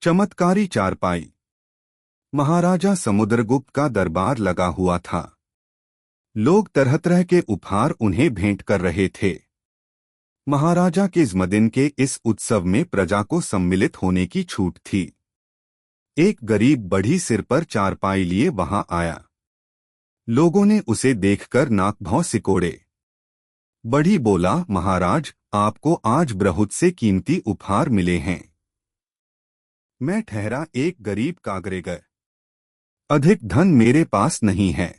चमत्कारी चारपाई। महाराजा समुद्रगुप्त का दरबार लगा हुआ था। लोग तरह तरह के उपहार उन्हें भेंट कर रहे थे। महाराजा के जन्मदिन के इस उत्सव में प्रजा को सम्मिलित होने की छूट थी। एक गरीब बढ़ी सिर पर चारपाई लिए वहां आया। लोगों ने उसे देखकर नाक भौं सिकोड़े। बढ़ी बोला, महाराज, आपको आज बहुत से कीमती उपहार मिले हैं। मैं ठहरा एक गरीब कागरेगर। अधिक धन मेरे पास नहीं है।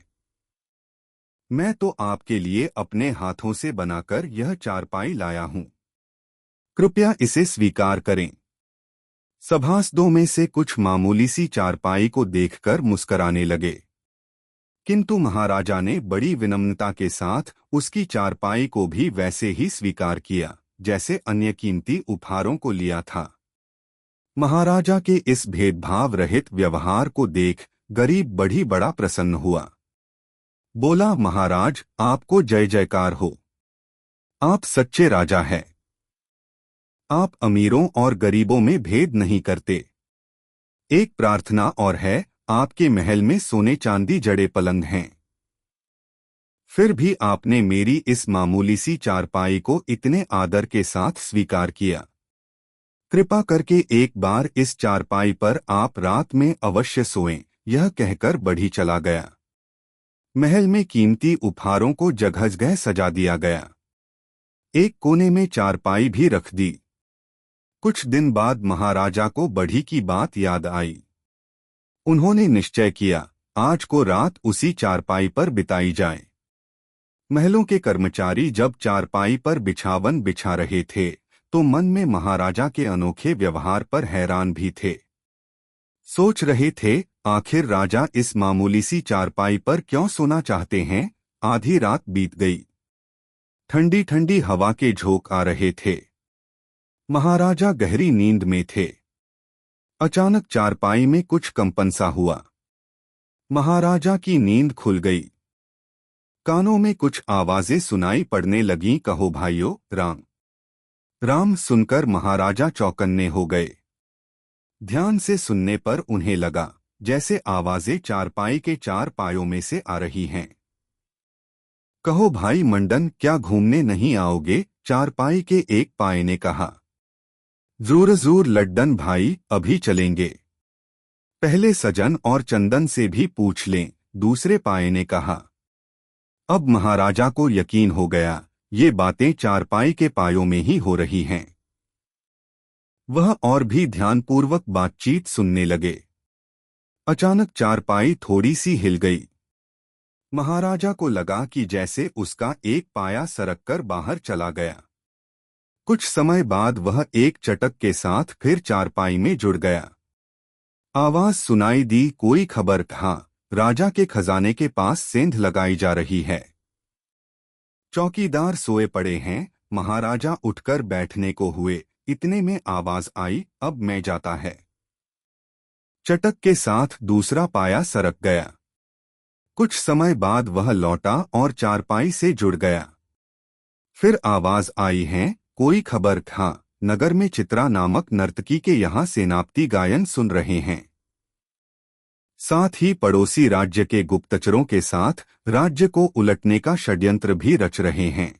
मैं तो आपके लिए अपने हाथों से बनाकर यह चारपाई लाया हूं। कृपया इसे स्वीकार करें। सभासदों में से कुछ मामूली सी चारपाई को देखकर मुस्कराने लगे, किंतु महाराजा ने बड़ी विनम्रता के साथ उसकी चारपाई को भी वैसे ही स्वीकार किया जैसे अन्य कीमती उपहारों को लिया था। महाराजा के इस भेदभाव रहित व्यवहार को देख गरीब बढ़ी बड़ा प्रसन्न हुआ। बोला, महाराज, आपको जय जयकार हो। आप सच्चे राजा हैं। आप अमीरों और गरीबों में भेद नहीं करते। एक प्रार्थना और है, आपके महल में सोने चांदी जड़े पलंग हैं। फिर भी आपने मेरी इस मामूली सी चारपाई को इतने आदर के साथ स्वीकार किया। कृपा करके एक बार इस चारपाई पर आप रात में अवश्य सोएं। यह कहकर बढ़ी चला गया। महल में कीमती उपहारों को जगह जगह सजा दिया गया। एक कोने में चारपाई भी रख दी। कुछ दिन बाद महाराजा को बढ़ी की बात याद आई। उन्होंने निश्चय किया, आज को रात उसी चारपाई पर बिताई जाए। महलों के कर्मचारी जब चारपाई पर बिछावन बिछा रहे थे तो मन में महाराजा के अनोखे व्यवहार पर हैरान भी थे। सोच रहे थे, आखिर राजा इस मामूली सी चारपाई पर क्यों सोना चाहते हैं। आधी रात बीत गई। ठंडी ठंडी हवा के झोंके आ रहे थे। महाराजा गहरी नींद में थे। अचानक चारपाई में कुछ कंपन सा हुआ। महाराजा की नींद खुल गई। कानों में कुछ आवाजें सुनाई पड़ने लगीं। कहो भाइयों, राम राम सुनकर महाराजा चौकन्ने हो गए। ध्यान से सुनने पर उन्हें लगा जैसे आवाजें चारपाई के चार पायों में से आ रही हैं। कहो भाई मंडन, क्या घूमने नहीं आओगे? चारपाई के एक पाये ने कहा। जरूर जरूर लड्डन भाई, अभी चलेंगे। पहले सजन और चंदन से भी पूछ लें, दूसरे पाये ने कहा। अब महाराजा को यकीन हो गया, ये बातें चारपाई के पायों में ही हो रही हैं। वह और भी ध्यानपूर्वक बातचीत सुनने लगे। अचानक चारपाई थोड़ी सी हिल गई। महाराजा को लगा कि जैसे उसका एक पाया सरककर बाहर चला गया। कुछ समय बाद वह एक चटक के साथ फिर चारपाई में जुड़ गया। आवाज सुनाई दी, कोई खबर कहाँ? राजा के खजाने के पास सेंध लगाई जा रही है। चौकीदार सोए पड़े हैं। महाराजा उठकर बैठने को हुए, इतने में आवाज आई, अब मैं जाता है। चटक के साथ दूसरा पाया सरक गया। कुछ समय बाद वह लौटा और चारपाई से जुड़ गया। फिर आवाज आई है, कोई खबर कहाँ? नगर में चित्रा नामक नर्तकी के यहाँ सेनापति गायन सुन रहे हैं। साथ ही पड़ोसी राज्य के गुप्तचरों के साथ राज्य को उलटने का षड्यंत्र भी रच रहे हैं।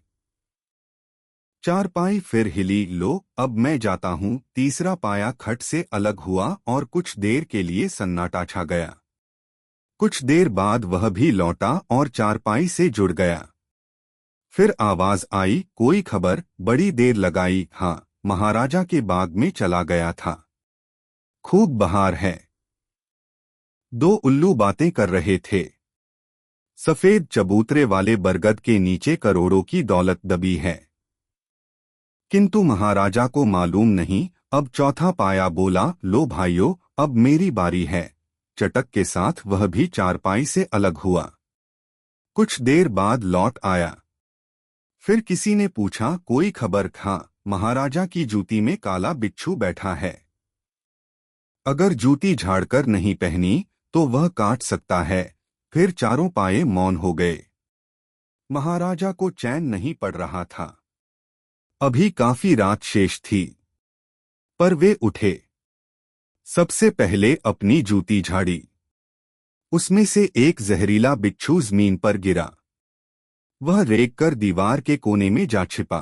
चारपाई फिर हिली। लो, अब मैं जाता हूँ। तीसरा पाया खट से अलग हुआ और कुछ देर के लिए सन्नाटा छा गया। कुछ देर बाद वह भी लौटा और चारपाई से जुड़ गया। फिर आवाज आई, कोई खबर? बड़ी देर लगाई। हाँ, महाराजा के बाग में चला गया था। खूब बहार है। दो उल्लू बातें कर रहे थे। सफेद चबूतरे वाले बरगद के नीचे करोड़ों की दौलत दबी है। किंतु महाराजा को मालूम नहीं। अब चौथा पाया बोला, लो भाइयों, अब मेरी बारी है। चटक के साथ वह भी चारपाई से अलग हुआ। कुछ देर बाद लौट आया। फिर किसी ने पूछा, कोई खबर कहाँ? महाराजा की जूती में काला बिच्छू बैठा है। अगर जूती झाड़कर नहीं पहनी तो वह काट सकता है। फिर चारों पाये मौन हो गए। महाराजा को चैन नहीं पड़ रहा था। अभी काफी रात शेष थी। पर वे उठे। सबसे पहले अपनी जूती झाड़ी। उसमें से एक जहरीला बिच्छू जमीन पर गिरा। वह रेंग कर दीवार के कोने में जा छिपा।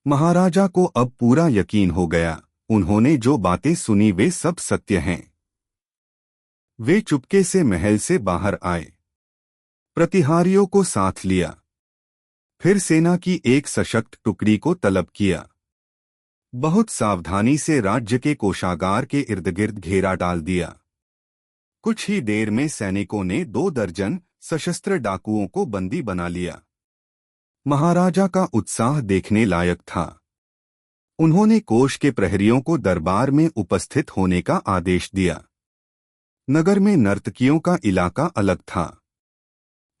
महाराजा को अब पूरा यकीन हो गया, उन्होंने जो बातें सुनी वे सब सत्य हैं। वे चुपके से महल से बाहर आए, प्रतिहारियों को साथ लिया, फिर सेना की एक सशक्त टुकड़ी को तलब किया। बहुत सावधानी से राज्य के कोषागार के इर्दगिर्द घेरा डाल दिया। कुछ ही देर में सैनिकों ने 2 दर्जन सशस्त्र डाकुओं को बंदी बना लिया। महाराजा का उत्साह देखने लायक था। उन्होंने कोष के प्रहरियों को दरबार में उपस्थित होने का आदेश दिया। नगर में नर्तकियों का इलाका अलग था।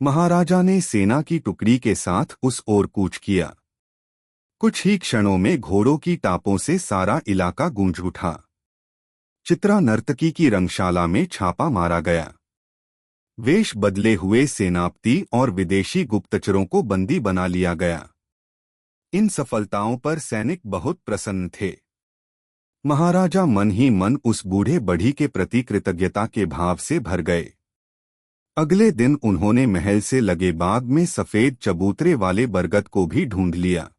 महाराजा ने सेना की टुकड़ी के साथ उस ओर कूच किया। कुछ ही क्षणों में घोड़ों की टापों से सारा इलाका गूंज उठा। चित्रा नर्तकी की रंगशाला में छापा मारा गया। वेश बदले हुए सेनापति और विदेशी गुप्तचरों को बंदी बना लिया गया। इन सफलताओं पर सैनिक बहुत प्रसन्न थे। महाराजा मन ही मन उस बूढ़े बढ़ी के प्रति कृतज्ञता के भाव से भर गए। अगले दिन उन्होंने महल से लगे बाग में सफेद चबूतरे वाले बरगद को भी ढूंढ लिया।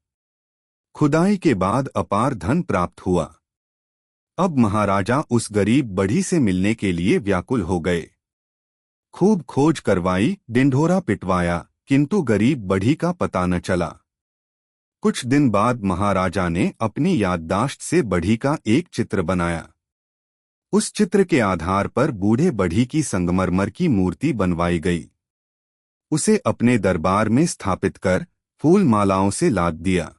खुदाई के बाद अपार धन प्राप्त हुआ। अब महाराजा उस गरीब बढ़ी से मिलने के लिए व्याकुल हो गए। खूब खोज करवाई, डिंढोरा पिटवाया, किंतु गरीब बढ़ी का पता न चला। कुछ दिन बाद महाराजा ने अपनी याददाश्त से बढ़ी का एक चित्र बनाया। उस चित्र के आधार पर बूढ़े बढ़ी की संगमरमर की मूर्ति बनवाई गई। उसे अपने दरबार में स्थापित कर फूल मालाओं से लाद दिया।